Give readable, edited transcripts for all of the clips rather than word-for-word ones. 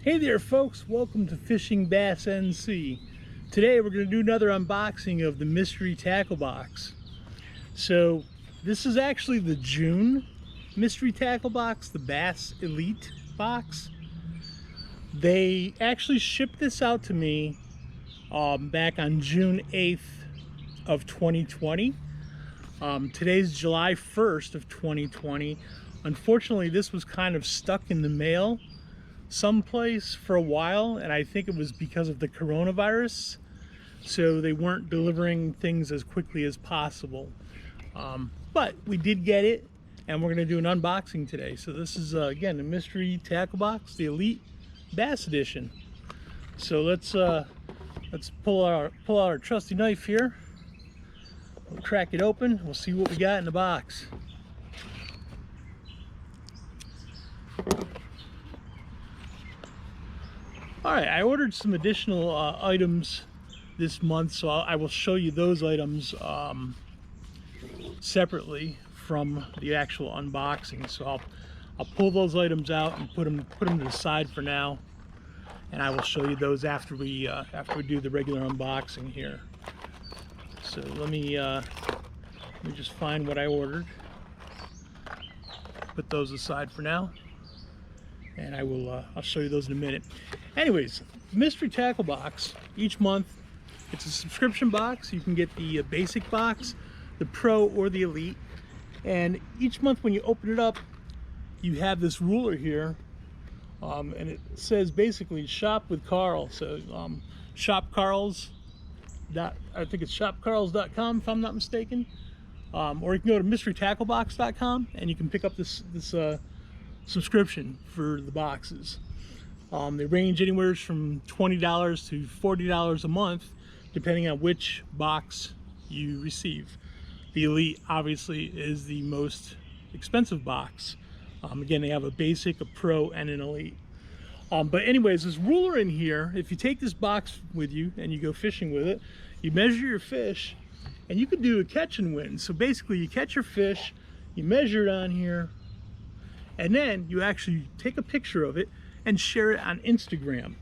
Hey there folks, welcome to Fishing Bass NC. Today we're going to do another unboxing of the mystery tackle box. So this is actually the June mystery tackle box, the Bass Elite box. They actually shipped this out to me back on June 8th of 2020. Today's July 1st of 2020. Unfortunately, this was kind of stuck in the mail someplace for a while, and I think it was because of the coronavirus, so they weren't delivering things as quickly as possible. But we did get it, and we're going to do an unboxing today. So this is again the mystery tackle box, the Elite Bass Edition. So let's pull out our trusty knife here. We'll crack it open. We'll see what we got in the box. All right, I ordered some additional items this month, so I will show you those items separately from the actual unboxing. So I'll pull those items out and put them to the side for now, and I will show you those after we do the regular unboxing here. So let me just find what I ordered. Put those aside for now, and I'll show you those in a minute. Anyways, mystery tackle box, each month it's a subscription box. You can get the basic box, the pro, or the elite, and each month when you open it up you have this ruler here, and it says basically shop with Carl. So shop Carl's I think it's shopcarls.com if I'm not mistaken, or you can go to mysterytacklebox.com and you can pick up this subscription for the boxes. They range anywhere from $20 to $40 a month, depending on which box you receive. The Elite obviously is the most expensive box. Again, they have a basic, a pro, and an Elite. But anyways, this ruler in here, if you take this box with you and you go fishing with it, you measure your fish, and you can do a catch and win. So basically you catch your fish, you measure it on here, and then you actually take a picture of it and share it on Instagram,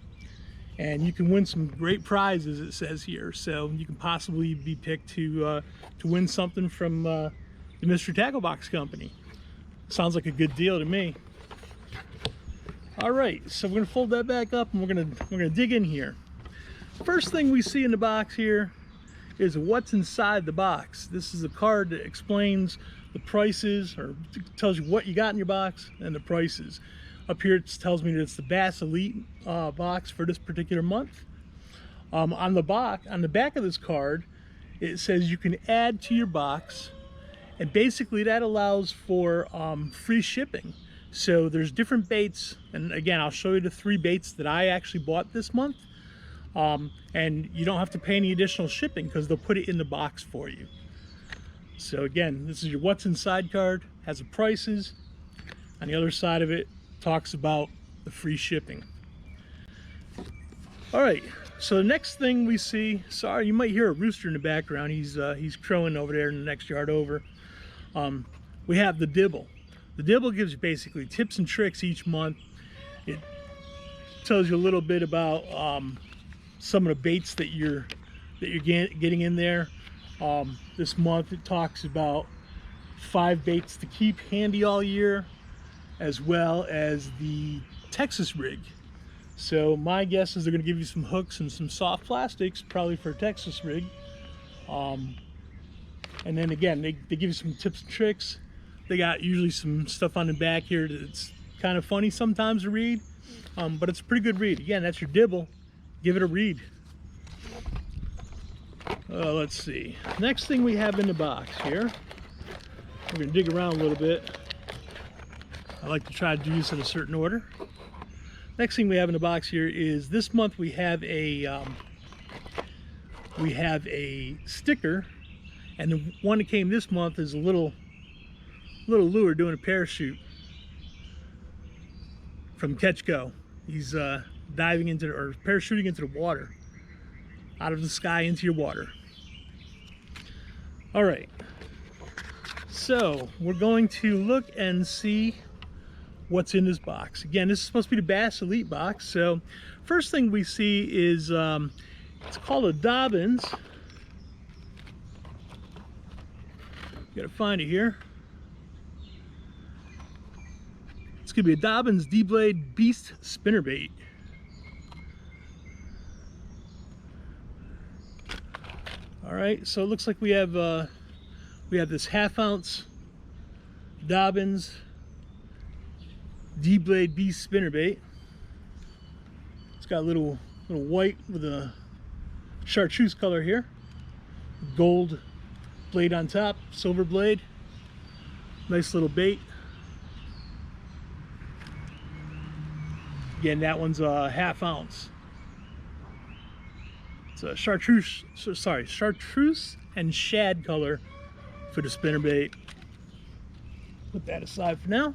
and you can win some great prizes, it says here. So you can possibly be picked to win something from the Mystery Tackle Box Company. Sounds like a good deal to me. All right, so we're gonna fold that back up and we're gonna dig in here. First thing we see in the box here is what's inside the box. This is a card that explains the prices, or tells you what you got in your box and the prices. Up here it tells me that it's the Bass Elite box for this particular month. On the back of this card, it says you can add to your box, and basically that allows for free shipping. So there's different baits, and again I'll show you the 3 baits that I actually bought this month, and you don't have to pay any additional shipping because they'll put it in the box for you. So again, this is your what's inside card, has the prices. On the other side of it talks about the free shipping. All right, so the next thing we see, sorry, you might hear a rooster in the background. He's crowing over there in the next yard over. We have the dibble. The dibble gives you basically tips and tricks each month. It tells you a little bit about some of the baits that you're getting in there. This month it talks about 5 baits to keep handy all year, as well as the Texas rig. So my guess is they're going to give you some hooks and some soft plastics, probably for a Texas rig. And then again, they give you some tips and tricks. They got usually some stuff on the back here that's kind of funny sometimes to read, but it's a pretty good read. Again, that's your dibble. Give it a read. Let's see. Next thing we have in the box here, we're going to dig around a little bit. I like to try to do this in a certain order. Next thing we have in the box here is, this month we have a sticker, and the one that came this month is a little lure doing a parachute from Catch Go. He's diving into, or parachuting into the water, out of the sky into your water. All right, so we're going to look and see what's in this box. Again, this is supposed to be the Bass Elite box. So first thing we see is it's called a Dobbins. Gotta find it here. It's gonna be a Dobbins D-Blade Beast spinnerbait. All right, so it looks like we have this 1/2 ounce Dobbins D-Blade Beast spinnerbait. It's got a little white with a chartreuse color here, gold blade on top, silver blade. Nice little bait. Again, that one's a 1/2 ounce. It's a chartreuse and shad color for the spinnerbait. Put that aside for now.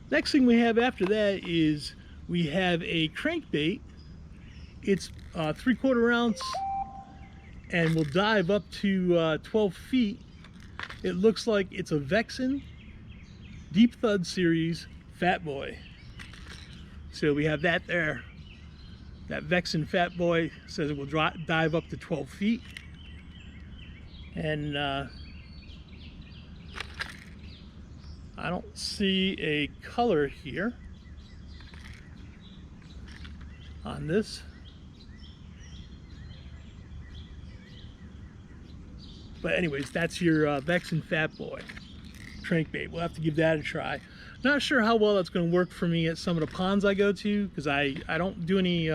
Next thing we have after that is we have a crankbait. It's 3/4 ounce and will dive up to 12 feet. It looks like it's a Vexen Deep Thud Series Fat Boy. So we have that there. That Vexen Fat Boy says it will dive up to 12 feet. And I don't see a color here on this. But anyways, that's your Vexen Fat Boy crankbait. We'll have to give that a try. Not sure how well that's going to work for me at some of the ponds I go to, because I don't do any,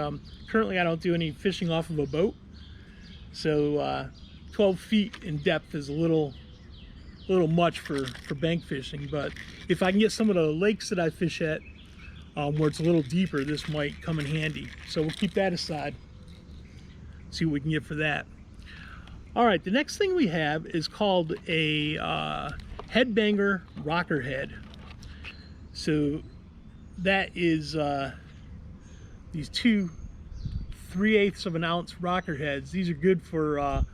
currently I don't do any fishing off of a boat. So 12 feet in depth is a little much for bank fishing. But if I can get some of the lakes that I fish at where it's a little deeper, this might come in handy. So we'll keep that aside, see what we can get for that. All right, the next thing we have is called a Headbanger rocker head. So that is these two 3/8 of an ounce rocker heads. These are good for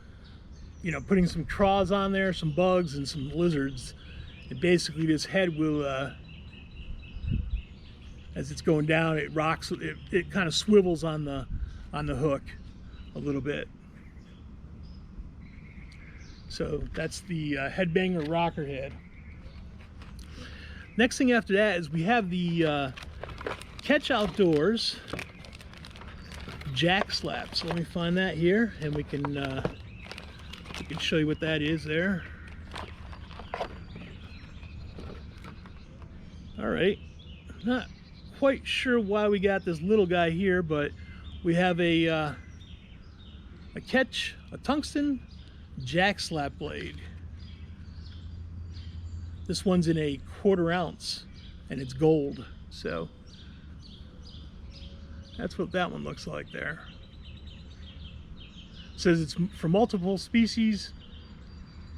you know, putting some craws on there, some bugs and some lizards. And basically this head will as it's going down, it rocks, it kind of swivels on the hook a little bit. So that's the Headbanger rocker head. Next thing after that is we have the Catch Outdoors Jack Slap. So let me find that here, and we can show you what that is there. All right, not quite sure why we got this little guy here, but we have a tungsten Jack Slap blade. This one's in a 1/4 ounce and it's gold. So that's what that one looks like there. It says it's for multiple species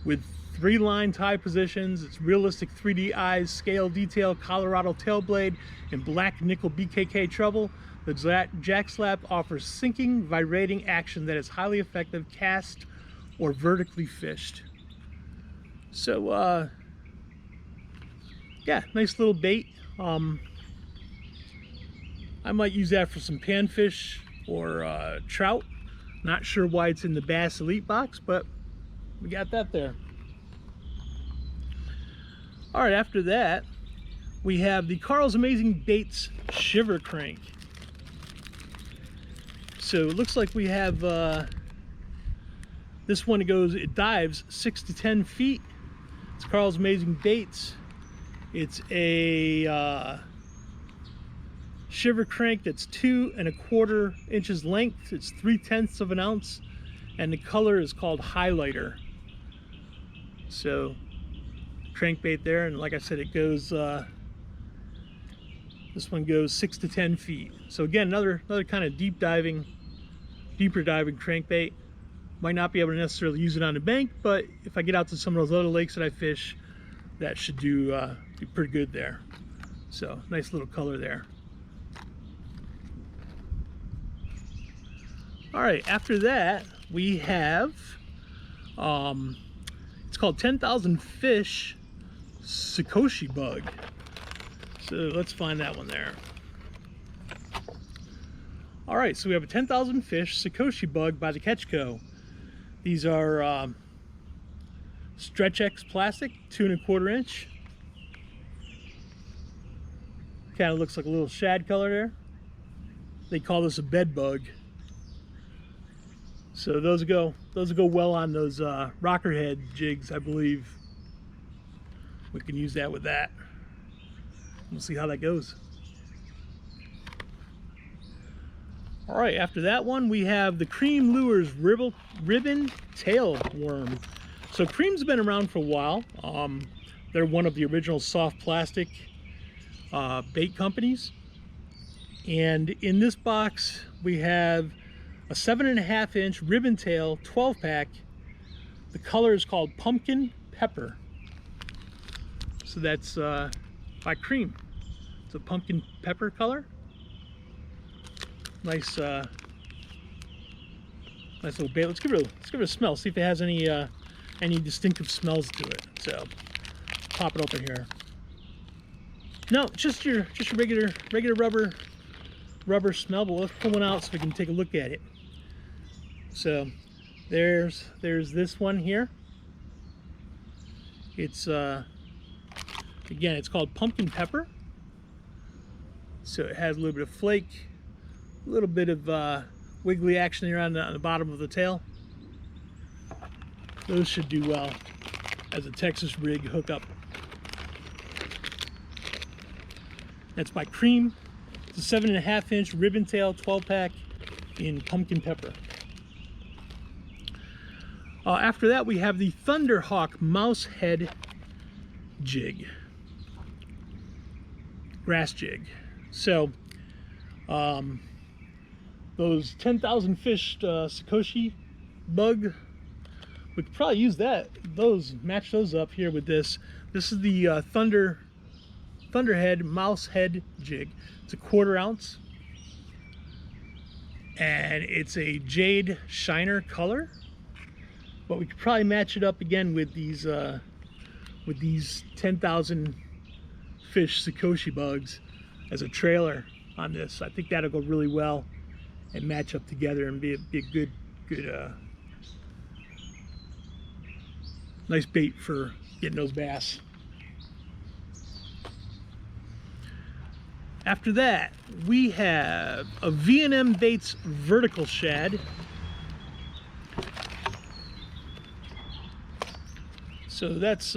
with 3 line tie positions. It's realistic 3D eyes, scale detail, Colorado tail blade, and black nickel BKK treble. The Jack Slap offers sinking, vibrating action that is highly effective cast or vertically fished. So yeah, nice little bait. I might use that for some panfish or trout. Not sure why it's in the Bass Elite box, but we got that there. All right, after that, we have the Carl's Amazing Baits Shiver Crank. So it looks like we have this one. It dives 6 to 10 feet. It's Carl's Amazing Baits. It's a shiver crank that's 2 1/4 inches length. It's 3/10 of an ounce, and the color is called Highlighter. So crankbait there, and like I said, it goes this one goes 6 to 10 feet. So again, another kind of deeper diving crankbait. Might not be able to necessarily use it on the bank, but if I get out to some of those other lakes that I fish, that should do pretty good there. So nice little color there. All right, after that we have it's called 10,000 Fish Sakoshi Bug. So let's find that one there. All right, so we have a 10,000 fish Sakoshi bug by the Catch Co. These are Stretch X plastic, 2 1/4 inch. Kind of looks like a little shad color there. They call this a bed bug. So those go well on those rocker head jigs, I believe. We can use that with that. We'll see how that goes. All right, after that one, we have the Cream Lures Ribbon Tail Worm. So Cream's been around for a while. They're one of the original soft plastic bait companies. And in this box, we have a 7.5 inch ribbon tail 12-pack. The color is called Pumpkin Pepper. So that's by Cream. It's a pumpkin pepper color. Nice, nice little bait. Let's give it a smell. See if it has any distinctive smells to it. So pop it open here. No, just your regular rubber smell. But let's pull one out so we can take a look at it. So there's this one here. It's again, it's called Pumpkin Pepper. So it has a little bit of flake, a little bit of wiggly action here on the bottom of the tail. Those should do well as a Texas rig hookup. That's by Cream. It's a 7.5 inch ribbon tail 12-pack in Pumpkin Pepper. After that, we have the Thunderhawk Mouse Head Jig. Grass jig. So, those 10,000 fish Sakoshi bug, we could probably use match those up here with this. This is the Thunderhead Mouse Head Jig. It's a 1/4 ounce. And it's a jade shiner color. But we could probably match it up again with these 10,000 fish Sakoshi bugs as a trailer on this. I think that'll go really well and match up together and be a good nice bait for getting those bass. After that, we have a V&M Baits Vertical Shad. So that's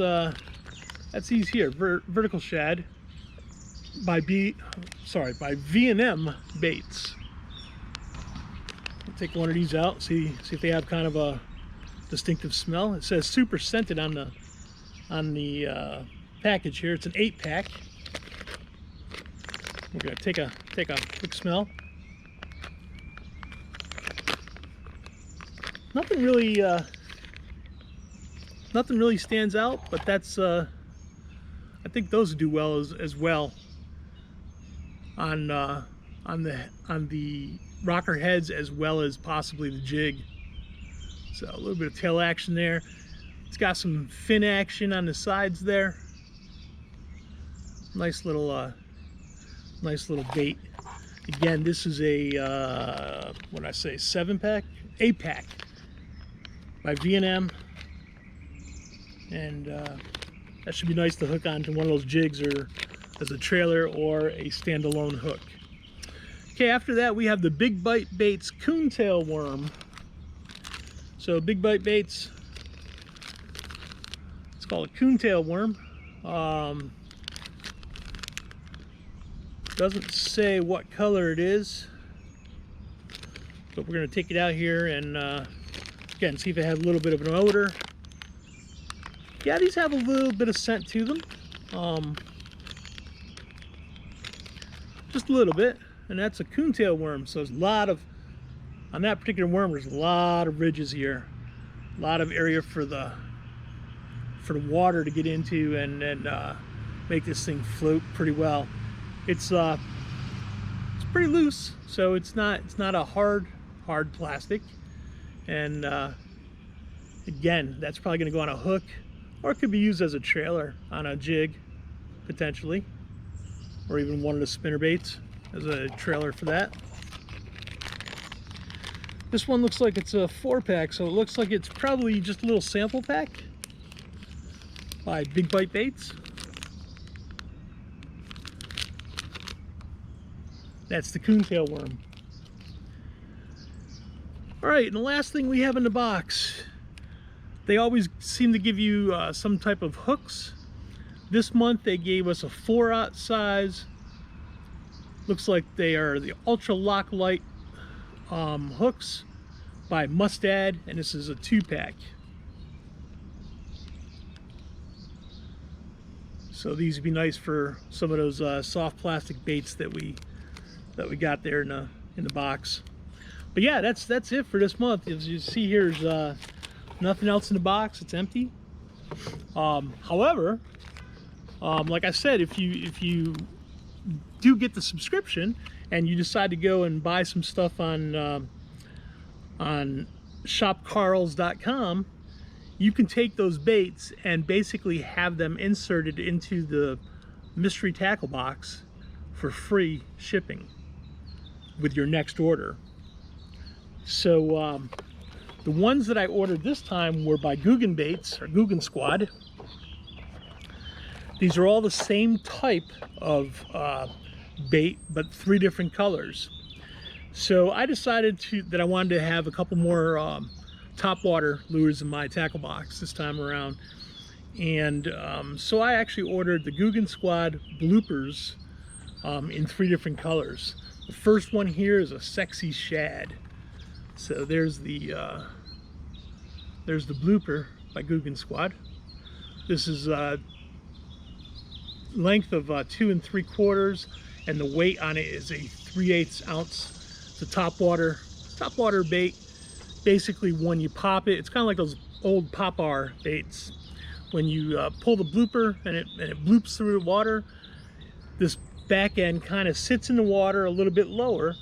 these here, Vertical Shad by V&M Baits. I'll take one of these out, see if they have kind of a distinctive smell. It says super scented on the package here. It's an 8-pack. We're gonna take a quick smell. Nothing really stands out, but that's I think those do well as well on the rocker heads as well as possibly the jig. So a little bit of tail action there. It's got some fin action on the sides there. Nice little bait. Again, this is a what did I say, 7-pack, 8-pack by V&M. And that should be nice to hook onto one of those jigs or as a trailer or a standalone hook. Okay, after that we have the Big Bite Baits Coontail Worm. So Big Bite Baits, it's called a coontail worm. Doesn't say what color it is, but we're going to take it out here and again see if it has a little bit of an odor. Yeah, these have a little bit of scent to them, just a little bit, and that's a coontail worm. So there's a lot of, on that particular worm, there's a lot of ridges here, a lot of area for the water to get into and make this thing float pretty well. It's pretty loose, so it's not a hard plastic, and again, that's probably going to go on a hook. Or it could be used as a trailer on a jig, potentially. or even one of the spinner baits as a trailer for that. This one looks like it's a 4-pack, so it looks like it's probably just a little sample pack by Big Bite Baits. That's the coontail worm. All right, and the last thing we have in the box, they always seem to give you some type of hooks. This month they gave us a 4/0 size. Looks like they are the Ultra Lock Light hooks by Mustad, and this is a 2-pack. So these would be nice for some of those soft plastic baits that we got there in the box. But yeah, that's it for this month. As you see here, there's nothing else in the box. It's empty. However, like I said, if you do get the subscription and you decide to go and buy some stuff on shopcarls.com, you can take those baits and basically have them inserted into the mystery tackle box for free shipping with your next order. So the ones that I ordered this time were by Guggen Baits, or Guggen Squad. These are all the same type of bait, but 3 different colors. So I decided that I wanted to have a couple more topwater lures in my tackle box this time around. And so I actually ordered the Guggen Squad bloopers in 3 different colors. The first one here is a sexy shad. So there's the blooper by Guggen Squad. This is length of 2 3/4, and the weight on it is a 3/8 ounce. It's a topwater bait. Basically, when you pop it, it's kind of like those old Pop-R baits. When you pull the blooper and it bloops through the water, this back end kind of sits in the water a little bit lower,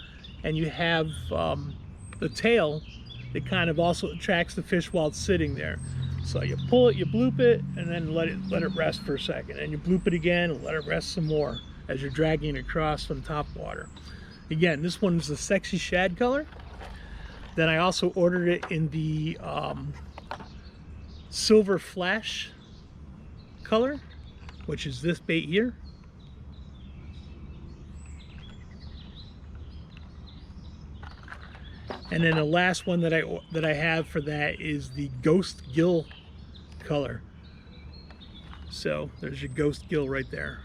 and you have the tail that kind of also attracts the fish while it's sitting there. So you pull it, you bloop it, and then let it rest for a second, and you bloop it again and let it rest some more as you're dragging it across from top water. Again, this one's the sexy shad color. Then I also ordered it in the silver flash color, which is this bait here. And then the last one that I have for that is the ghost gill color. So there's your ghost gill right there.